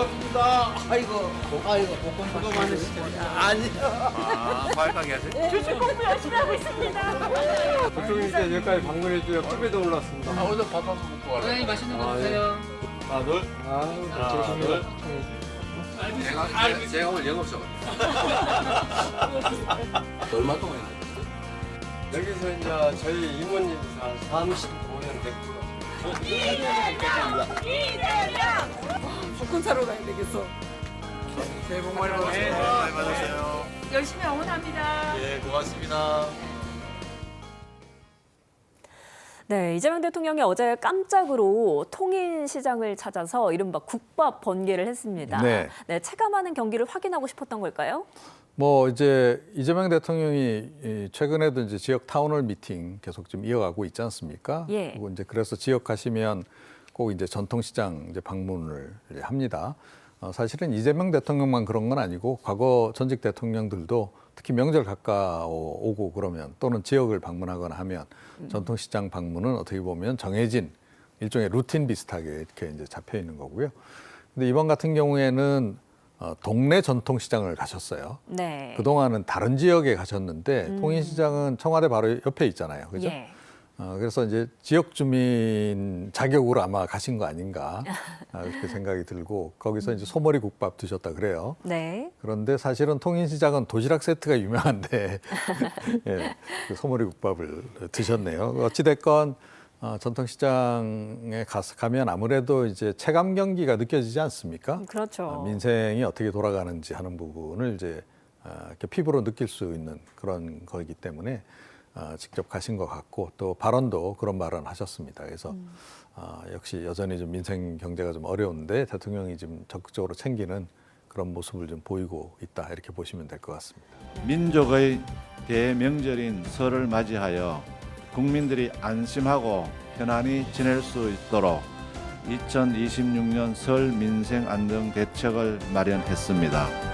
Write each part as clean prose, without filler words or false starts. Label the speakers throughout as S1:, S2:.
S1: 반갑습니다. 아이고, 복권 수고 많으시죠? 아니요.
S2: 과일 가게 하세요?
S3: 교실 공부 열심히 하고 있습니다.
S4: 국정일대 여기까지 방문해 주셔서 꿈에도 올랐습니다.
S1: 오늘 밥 한번 먹고 가라.
S5: 사장님 맛있는 거 드세요.
S1: 하나, 둘.
S4: 하나, 둘.
S2: 제가 오늘 영업쇼. 얼마 동안 했나요?
S4: 여기서 이제 저희 이모님 한 35년 됐고요.
S3: 복권 사러 가야 되겠어.
S1: 새해 복 많이 받으세요.
S2: 네, 많이 받으세요.
S3: 열심히 응원합니다.
S1: 예, 고맙습니다.
S6: 네, 이재명 대통령이 어제 깜짝으로 통인시장을 찾아서 이른바 국밥 번개를 했습니다.
S7: 네.
S6: 체감하는 경기를 확인하고 싶었던 걸까요?
S7: 뭐 이제 이재명 대통령이 최근에도 이제 지역 타운홀 미팅 계속 좀 이어가고 있지 않습니까?
S6: 예.
S7: 그리고 이제 그래서 지역 가시면 꼭 이제 전통시장 이제 방문을 이제 합니다. 사실은 이재명 대통령만 그런 건 아니고 과거 전직 대통령들도 특히 명절 가까워오고 그러면 또는 지역을 방문하거나 하면 전통시장 방문은 어떻게 보면 정해진 일종의 루틴 비슷하게 이렇게 이제 잡혀 있는 거고요. 근데 이번 같은 경우에는 동네 전통시장을 가셨어요.
S6: 네.
S7: 그동안은 다른 지역에 가셨는데 통인시장은 청와대 바로 옆에 있잖아요. 그죠?
S6: 예.
S7: 그래서 이제 지역 주민 자격으로 아마 가신 거 아닌가 그렇게 생각이 들고 거기서 이제 소머리 국밥 드셨다 그래요.
S6: 네.
S7: 그런데 사실은 통인시장은 도시락 세트가 유명한데 예, 그 소머리 국밥을 드셨네요. 어찌됐건 전통시장에 가면 아무래도 이제 체감 경기가 느껴지지 않습니까?
S6: 그렇죠.
S7: 민생이 어떻게 돌아가는지 하는 부분을 이제 이렇게 피부로 느낄 수 있는 그런 거이기 때문에 직접 가신 것 같고 또 발언도 그런 발언 하셨습니다. 그래서 역시 여전히 좀 민생 경제가 좀 어려운데 대통령이 좀 적극적으로 챙기는 그런 모습을 좀 보이고 있다 이렇게 보시면 될 것 같습니다.
S8: 민족의 대명절인 설을 맞이하여 국민들이 안심하고 편안히 지낼 수 있도록 2026년 설 민생 안정 대책을 마련했습니다.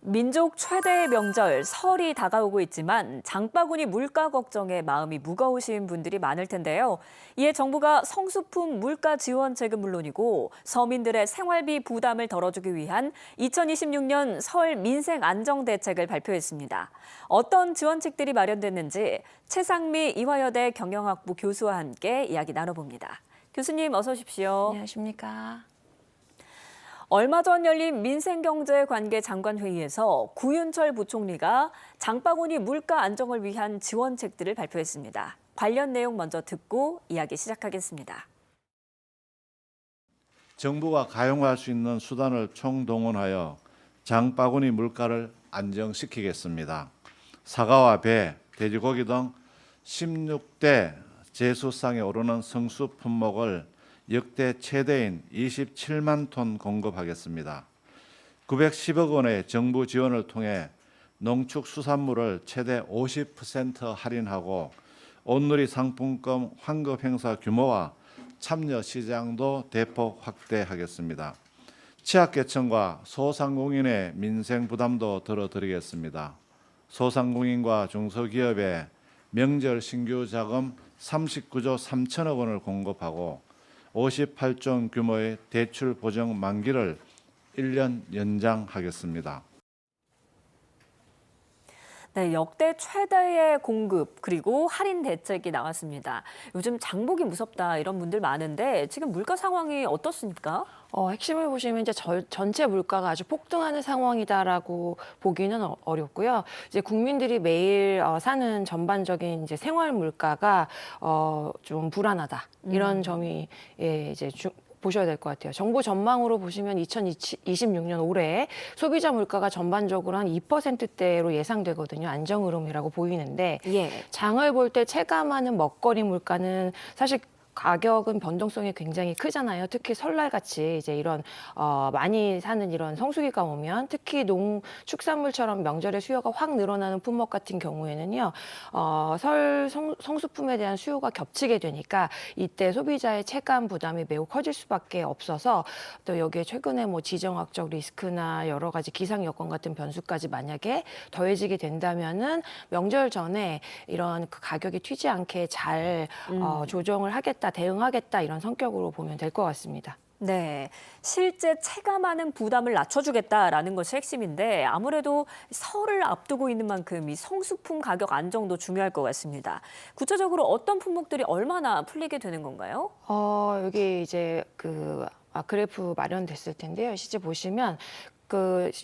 S6: 민족 최대의 명절 설이 다가오고 있지만 장바구니 물가 걱정에 마음이 무거우신 분들이 많을 텐데요. 이에 정부가 성수품 물가 지원책은 물론이고 서민들의 생활비 부담을 덜어주기 위한 2026년 설 민생 안정 대책을 발표했습니다. 어떤 지원책들이 마련됐는지 최상미 이화여대 경영학부 교수와 함께 이야기 나눠봅니다. 교수님 어서 오십시오.
S9: 안녕하십니까.
S6: 얼마 전 열린 민생경제관계 장관회의에서 구윤철 부총리가 장바구니 물가 안정을 위한 지원책들을 발표했습니다. 관련 내용 먼저 듣고 이야기 시작하겠습니다.
S8: 정부가 가용할 수 있는 수단을 총동원하여 장바구니 물가를 안정시키겠습니다. 사과와 배, 돼지고기 등 16대 제수상에 오르는 성수 품목을 역대 최대인 27만 톤 공급하겠습니다. 910억 원의 정부 지원을 통해 농축수산물을 최대 50% 할인하고 온누리 상품권 환급 행사 규모와 참여 시장도 대폭 확대하겠습니다. 취약계층과 소상공인의 민생 부담도 덜어드리겠습니다. 소상공인과 중소기업에 명절 신규 자금 39조 3천억 원을 공급하고 58조 규모의 대출 보정 만기를 1년 연장하겠습니다.
S6: 네, 역대 최대의 공급 그리고 할인 대책이 나왔습니다. 요즘 장보기 무섭다 이런 분들 많은데 지금 물가 상황이 어떻습니까?
S9: 핵심을 보시면 이제 전체 물가가 아주 폭등하는 상황이다라고 보기는 어렵고요. 이제 국민들이 매일 사는 전반적인 이제 생활 물가가 좀 불안하다 이런 점이 이제 보셔야 될 것 같아요. 정부 전망으로 보시면 2026년 올해 소비자 물가가 전반적으로 한 2%대로 예상되거든요. 안정 흐름이라고 보이는데
S6: 예.
S9: 장을 볼 때 체감하는 먹거리 물가는 사실 가격은 변동성이 굉장히 크잖아요. 특히 설날 같이 이제 이런 많이 사는 이런 성수기가 오면 특히 축산물처럼 명절에 수요가 확 늘어나는 품목 같은 경우에는요. 설 성수품에 대한 수요가 겹치게 되니까 이때 소비자의 체감 부담이 매우 커질 수밖에 없어서 또 여기에 최근에 뭐 지정학적 리스크나 여러 가지 기상 여건 같은 변수까지 만약에 더해지게 된다면은 명절 전에 이런 그 가격이 튀지 않게 잘 조정을 하겠다, 대응하겠다 이런 성격으로 보면 될 것 같습니다.
S6: 네, 실제 체감하는 부담을 낮춰주겠다라는 것이 핵심인데 아무래도 설을 앞두고 있는 만큼 이 성수품 가격 안정도 중요할 것 같습니다. 구체적으로 어떤 품목들이 얼마나 풀리게 되는 건가요?
S9: 여기 이제 그래프 마련됐을 텐데요. 실제 보시면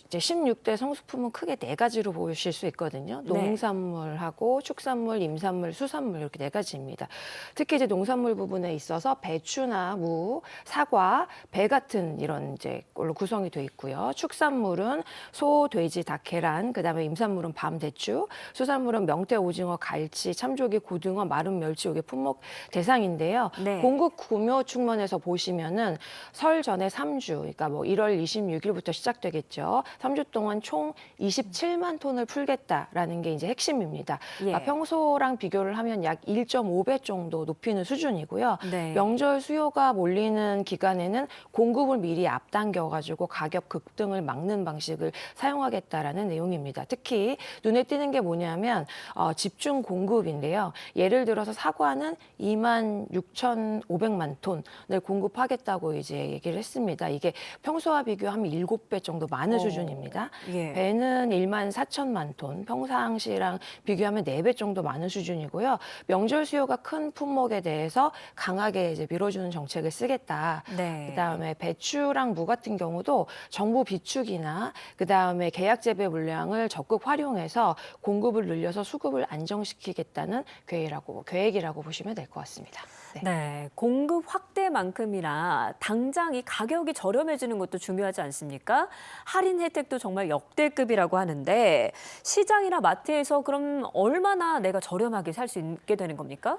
S9: 이제 16대 성수품은 크게 4가지로 보실 수 있거든요.
S6: 네.
S9: 농산물하고 축산물, 임산물, 수산물 이렇게 4가지입니다. 특히 이제 농산물 부분에 있어서 배추나 무, 사과, 배 같은 이런 이제 걸로 구성이 돼 있고요. 축산물은 소, 돼지, 닭, 계란, 그다음에 임산물은 밤, 대추, 수산물은 명태, 오징어, 갈치, 참조기, 고등어, 마른 멸치 이게 품목 대상인데요.
S6: 네.
S9: 공급 구묘 측면에서 보시면은 설 전에 3주, 그러니까 뭐 1월 26일부터 시작되겠죠. 3주 동안 총 27만 톤을 풀겠다라는 게 이제 핵심입니다.
S6: 예.
S9: 그러니까 평소랑 비교를 하면 약 1.5배 정도 높이는 수준이고요.
S6: 네.
S9: 명절 수요가 몰리는 기간에는 공급을 미리 앞당겨가지고 가격 급등을 막는 방식을 사용하겠다라는 내용입니다. 특히 눈에 띄는 게 뭐냐면 집중 공급인데요. 예를 들어서 사과는 26,500만 톤을 공급하겠다고 이제 얘기를 했습니다. 이게 평소와 비교하면 7배 정도 많은 수준입니다.
S6: 예.
S9: 배는 14,000만 톤, 평상시랑 비교하면 4배 정도 많은 수준이고요. 명절 수요가 큰 품목에 대해서 강하게 이제 밀어주는 정책을 쓰겠다.
S6: 네.
S9: 그다음에 배추랑 무 같은 경우도 정부 비축이나 그다음에 계약 재배 물량을 적극 활용해서 공급을 늘려서 수급을 안정시키겠다는 계획이라고 보시면 될 것 같습니다. 네.
S6: 네, 공급 확대만큼이나 당장 이 가격이 저렴해지는 것도 중요하지 않습니까? 할인 혜택도 정말 역대급이라고 하는데 시장이나 마트에서 그럼 얼마나 내가 저렴하게 살 수 있게 되는 겁니까?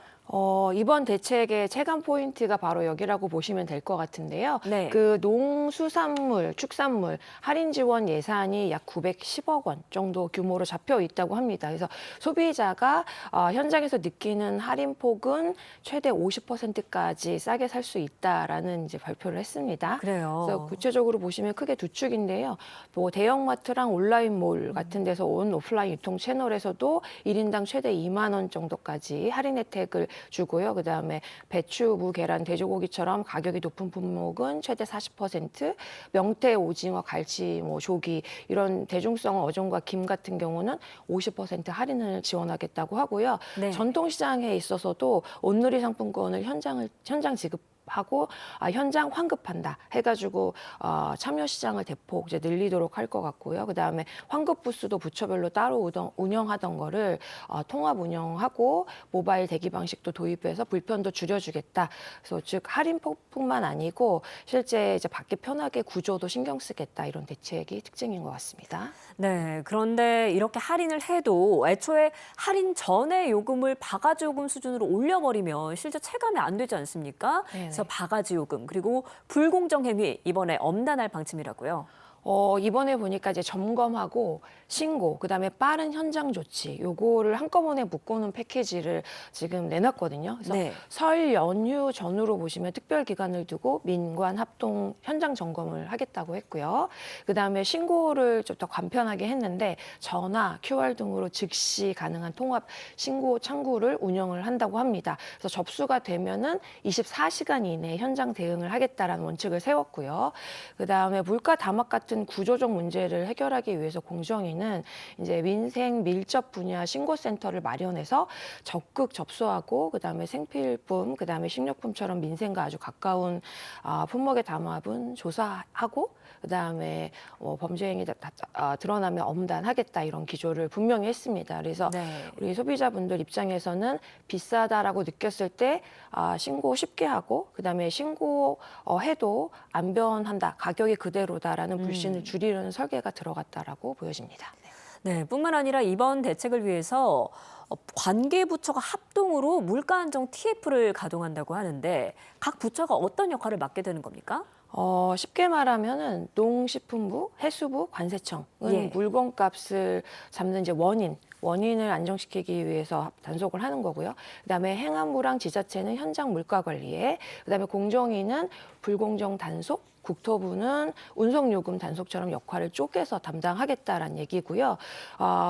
S9: 이번 대책의 체감 포인트가 바로 여기라고 보시면 될 것 같은데요.
S6: 네.
S9: 그 농수산물, 축산물 할인 지원 예산이 약 910억 원 정도 규모로 잡혀 있다고 합니다. 그래서 소비자가 현장에서 느끼는 할인 폭은 최대 50%까지 싸게 살 수 있다라는 이제 발표를 했습니다.
S6: 그래요.
S9: 그래서 구체적으로 보시면 크게 두 축인데요. 뭐 대형마트랑 온라인몰 같은 데서 온 오프라인 유통 채널에서도 1인당 최대 2만 원 정도까지 할인 혜택을 주고요. 그다음에 배추, 무, 계란, 돼지고기처럼 가격이 높은 품목은 최대 40%, 명태, 오징어, 갈치, 뭐 조기 이런 대중성 어종과 김 같은 경우는 50% 할인을 지원하겠다고 하고요.
S6: 네.
S9: 전통시장에 있어서도 온누리 상품권을 현장 지급하고 현장 환급한다 해가지고 참여 시장을 대폭 이제 늘리도록 할 것 같고요. 그 다음에 환급 부스도 부처별로 따로 운영하던 거를 통합 운영하고 모바일 대기 방식도 도입해서 불편도 줄여주겠다. 그래서 즉 할인폭뿐만 아니고 실제 이제 받기 편하게 구조도 신경 쓰겠다 이런 대책이 특징인 것 같습니다.
S6: 네, 그런데 이렇게 할인을 해도 애초에 할인 전에 요금을 바가지 요금 수준으로 올려버리면 실제 체감이 안 되지 않습니까?
S9: 네네.
S6: 그래서 바가지 요금 그리고 불공정 행위 이번에 엄단할 방침이라고요.
S9: 이번에 보니까 이제 점검하고 신고, 그다음에 빠른 현장 조치, 요거를 한꺼번에 묶어놓은 패키지를 지금 내놨거든요. 그래서
S6: 네.
S9: 설 연휴 전후로 보시면 특별 기간을 두고 민관 합동 현장 점검을 하겠다고 했고요. 그다음에 신고를 좀 더 간편하게 했는데 전화, QR 등으로 즉시 가능한 통합 신고 창구를 운영을 한다고 합니다. 그래서 접수가 되면은 24시간 이내에 현장 대응을 하겠다라는 원칙을 세웠고요. 그다음에 물가 담합 같은 구조적 문제를 해결하기 위해서 공정위는 이제 민생 밀접 분야 신고센터를 마련해서 적극 접수하고 그다음에 생필품, 그다음에 식료품처럼 민생과 아주 가까운 품목의 담합은 조사하고 그다음에 범죄 행위 드러나면 엄단하겠다 이런 기조를 분명히 했습니다. 그래서
S6: 네.
S9: 우리 소비자분들 입장에서는 비싸다라고 느꼈을 때 신고 쉽게 하고 그다음에 신고해도 안 변한다, 가격이 그대로다라는 불신을 줄이려는 설계가 들어갔다라고 보여집니다.
S6: 네, 뿐만 아니라 이번 대책을 위해서 관계부처가 합동으로 물가 안정 TF를 가동한다고 하는데 각 부처가 어떤 역할을 맡게 되는 겁니까?
S9: 쉽게 말하면은 농식품부, 해수부, 관세청은
S6: 예.
S9: 물건값을 잡는 이제 원인을 안정시키기 위해서 단속을 하는 거고요. 그다음에 행안부랑 지자체는 현장 물가 관리에, 그다음에 공정위는 불공정 단속, 국토부는 운송요금 단속처럼 역할을 쪼개서 담당하겠다라는 얘기고요.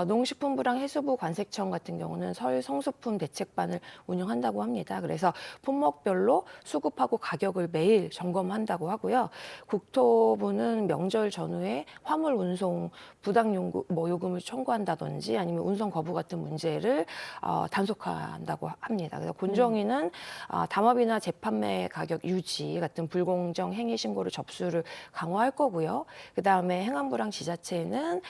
S9: 농식품부랑 해수부, 관세청 같은 경우는 설 성수품 대책반을 운영한다고 합니다. 그래서 품목별로 수급하고 가격을 매일 점검한다고 하고요. 국토부는 명절 전후에 화물 운송 부당 요금을 청구한다든지 아니면 운송 거부 같은 문제를 단속한다고 합니다. 그래서 공정위는 담합이나 재판매 가격 유지 같은 불공정 행위 신고를 접수를 강화할 거고요. 그다음에 행안부랑 지자체는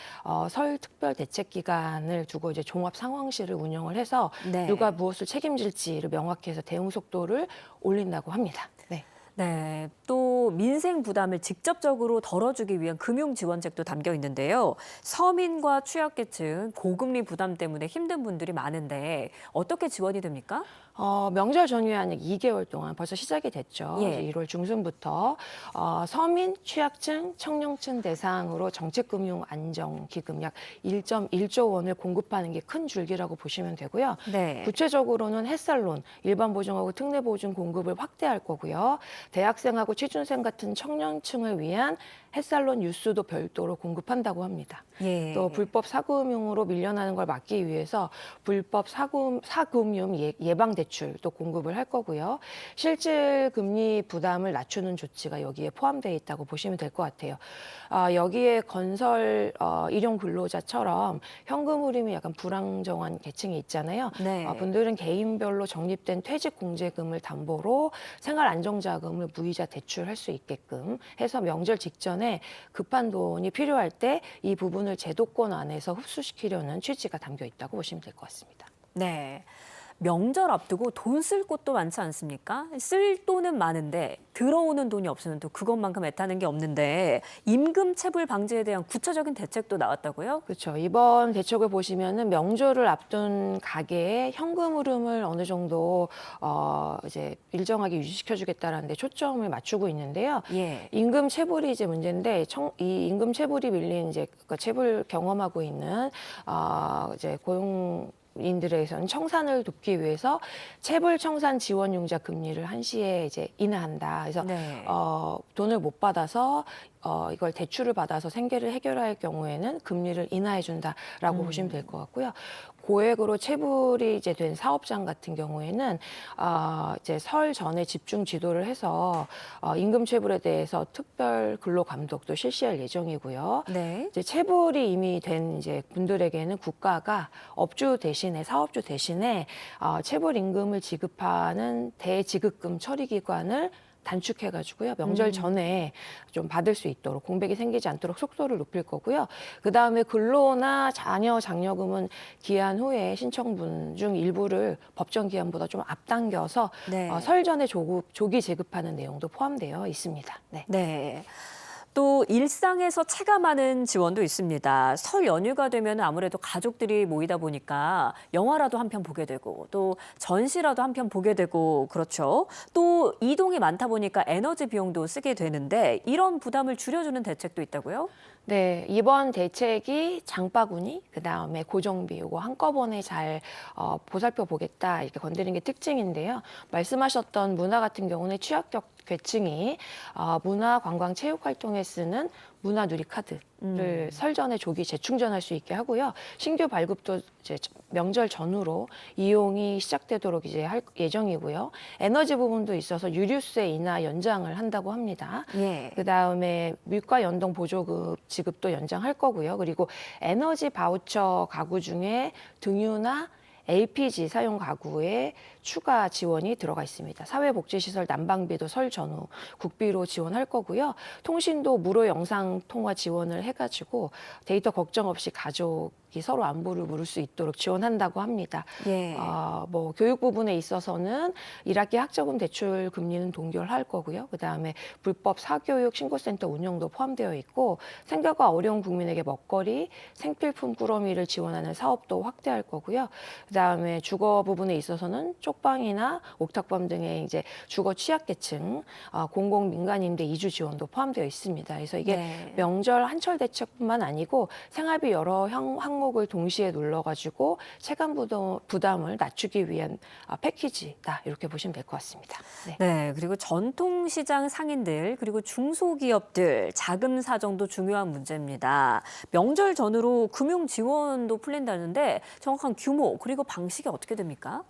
S9: 설 특별 대책 기간을 두고 이제 종합 상황실을 운영을 해서
S6: 네.
S9: 누가 무엇을 책임질지를 명확히 해서 대응 속도를 올린다고 합니다. 네.
S6: 네, 또 민생 부담을 직접적으로 덜어주기 위한 금융 지원책도 담겨 있는데요. 서민과 취약계층, 고금리 부담 때문에 힘든 분들이 많은데 어떻게 지원이 됩니까?
S9: 명절 전후에 한 2개월 동안 벌써 시작이 됐죠.
S6: 예.
S9: 이제 1월 중순부터 서민, 취약층, 청년층 대상으로 정책금융안정기금 약 1.1조 원을 공급하는 게 큰 줄기라고 보시면 되고요.
S6: 네.
S9: 구체적으로는 햇살론, 일반보증하고 특례보증 공급을 확대할 거고요. 대학생하고 취준생 같은 청년층을 위한 햇살론 유수도 별도로 공급한다고 합니다.
S6: 예.
S9: 또 불법 사금융으로 밀려나는 걸 막기 위해서 불법 사금융 예방 대출도 공급을 할 거고요. 실질 금리 부담을 낮추는 조치가 여기에 포함되어 있다고 보시면 될 것 같아요. 여기에 건설 일용 근로자처럼 현금 흐름이 약간 불안정한 계층이 있잖아요.
S6: 네.
S9: 분들은 개인별로 적립된 퇴직 공제금을 담보로 생활 안정자금을 무이자 대출할 수 있게끔 해서 명절 직전에 급한 돈이 필요할 때 이 부분을 제도권 안에서 흡수시키려는 취지가 담겨 있다고 보시면 될 것 같습니다.
S6: 네. 명절 앞두고 돈 쓸 곳도 많지 않습니까? 쓸 돈은 많은데 들어오는 돈이 없으면 또 그것만큼 애타는 게 없는데 임금 체불 방지에 대한 구체적인 대책도 나왔다고요?
S9: 그렇죠. 이번 대책을 보시면은 명절을 앞둔 가게의 현금 흐름을 어느 정도 이제 일정하게 유지시켜주겠다라는 데 초점을 맞추고 있는데요.
S6: 예.
S9: 임금 체불이 이제 문제인데 이 임금 체불이 밀린 이제 그 체불 경험하고 있는 이제 인들에서는 청산을 돕기 위해서 체불 청산 지원 융자 금리를 한시에 이제 인하한다. 그래서
S6: 네.
S9: 돈을 못 받아서 이걸 대출을 받아서 생계를 해결할 경우에는 금리를 인하해 준다라고 보시면 될 것 같고요. 고액으로 체불이 이제 된 사업장 같은 경우에는 이제 설 전에 집중 지도를 해서 임금 체불에 대해서 특별 근로 감독도 실시할 예정이고요.
S6: 네.
S9: 이제 체불이 이미 된 이제 분들에게는 국가가 업주 대신에 사업주 대신에 체불 임금을 지급하는 대지급금 처리 기관을 단축해가지고요. 명절 전에 좀 받을 수 있도록 공백이 생기지 않도록 속도를 높일 거고요. 그다음에 근로나 자녀 장려금은 기한 후에 신청분 중 일부를 법정 기한보다 좀 앞당겨서
S6: 네.
S9: 설 전에 조기 지급하는 내용도 포함되어 있습니다. 네.
S6: 네. 또 일상에서 체감하는 지원도 있습니다. 설 연휴가 되면 아무래도 가족들이 모이다 보니까 영화라도 한 편 보게 되고 또 전시라도 한 편 보게 되고 그렇죠. 또 이동이 많다 보니까 에너지 비용도 쓰게 되는데 이런 부담을 줄여주는 대책도 있다고요?
S9: 네, 이번 대책이 장바구니, 그다음에 고정비 이거 한꺼번에 잘 보살펴 보겠다 이렇게 건드리는 게 특징인데요. 말씀하셨던 문화 같은 경우는 취약계층이 문화, 관광, 체육 활동에 쓰는 문화 누리 카드를 설 전에 조기 재충전할 수 있게 하고요. 신규 발급도 이제 명절 전후로 이용이 시작되도록 이제 할 예정이고요. 에너지 부분도 있어서 유류세 인하 연장을 한다고 합니다.
S6: 예.
S9: 그다음에 물가 연동 보조금 지급도 연장할 거고요. 그리고 에너지 바우처 가구 중에 등유나 LPG 사용 가구에 추가 지원이 들어가 있습니다. 사회복지시설 난방비도 설 전후 국비로 지원할 거고요. 통신도 무료 영상 통화 지원을 해가지고 데이터 걱정 없이 가족이 서로 안부를 물을 수 있도록 지원한다고 합니다.
S6: 예.
S9: 뭐 교육 부분에 있어서는 1학기 학자금 대출 금리는 동결할 거고요. 그다음에 불법 사교육 신고센터 운영도 포함되어 있고 생계가 어려운 국민에게 먹거리, 생필품 꾸러미를 지원하는 사업도 확대할 거고요. 그다음에 주거 부분에 있어서는 쪽방이나 옥탑방 등의 이제 주거 취약계층, 공공 민간 임대 이주 지원도 포함되어 있습니다. 그래서 이게
S6: 네.
S9: 명절 한철 대책뿐만 아니고 생활비 여러 항목을 동시에 눌러가지고 체감 부담을 낮추기 위한 패키지다 이렇게 보시면 될 것 같습니다. 네.
S6: 네, 그리고 전통시장 상인들 그리고 중소기업들 자금 사정도 중요한 문제입니다. 명절 전후로 금융 지원도 풀린다는데 정확한 규모 그리고 방식이 어떻게 됩니까?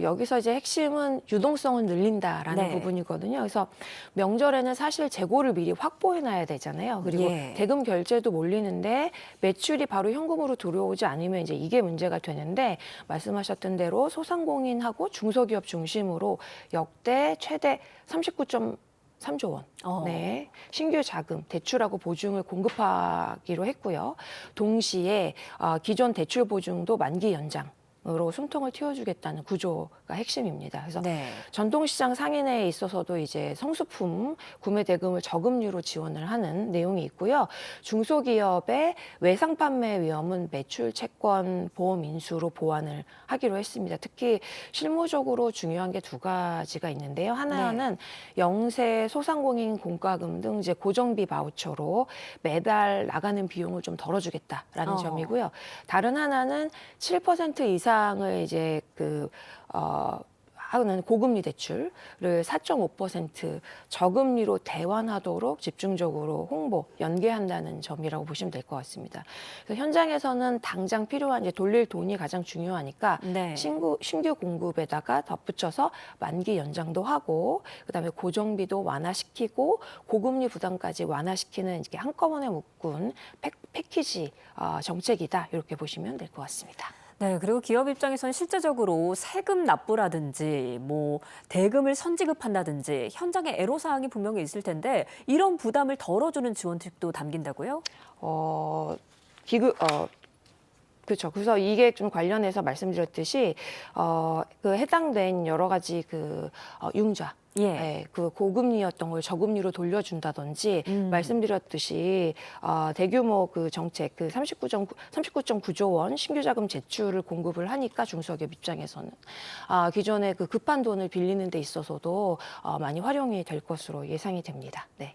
S9: 여기서 이제 핵심은 유동성을 늘린다라는
S6: 네.
S9: 부분이거든요. 그래서 명절에는 사실 재고를 미리 확보해놔야 되잖아요. 그리고
S6: 예.
S9: 대금 결제도 몰리는데 매출이 바로 현금으로 들어오지 않으면 이제 이게 문제가 되는데 말씀하셨던 대로 소상공인하고 중소기업 중심으로 역대 최대 39.3조 원. 네, 신규 자금, 대출하고 보증을 공급하기로 했고요. 동시에 기존 대출 보증도 만기 연장으로 숨통을 틔워주겠다는 구조가 핵심입니다. 그래서
S6: 네.
S9: 전통시장 상인에 있어서도 이제 성수품 구매 대금을 저금리로 지원을 하는 내용이 있고요. 중소기업의 외상 판매 위험은 매출 채권 보험 인수로 보완을 하기로 했습니다. 특히 실무적으로 중요한 게 두 가지가 있는데요. 하나는 영세 소상공인 공과금 등 이제 고정비 바우처로 매달 나가는 비용을 좀 덜어주겠다라는 점이고요. 다른 하나는 7% 이상을 이제 하는 고금리 대출을 4.5% 저금리로 대환하도록 집중적으로 홍보, 연계한다는 점이라고 보시면 될 것 같습니다. 그래서 현장에서는 당장 필요한 이제 돌릴 돈이 가장 중요하니까
S6: 네.
S9: 신규 공급에다가 덧붙여서 만기 연장도 하고 그다음에 고정비도 완화시키고 고금리 부담까지 완화시키는 이게 한꺼번에 묶은 패키지 정책이다 이렇게 보시면 될 것 같습니다.
S6: 네, 그리고 기업 입장에서는 실제적으로 세금 납부라든지 뭐 대금을 선지급한다든지 현장에 애로사항이 분명히 있을 텐데 이런 부담을 덜어주는 지원책도 담긴다고요?
S9: 그렇죠. 그래서 이게 좀 관련해서 말씀드렸듯이 그 해당된 여러 가지 융자. 예, 그 고금리였던 걸 저금리로 돌려준다든지 말씀드렸듯이 대규모 그 정책 그 39.9조 원 신규 자금 제출을 공급을 하니까 중소기업 입장에서는 기존에 그 급한 돈을 빌리는 데 있어서도 많이 활용이 될 것으로 예상이 됩니다. 네.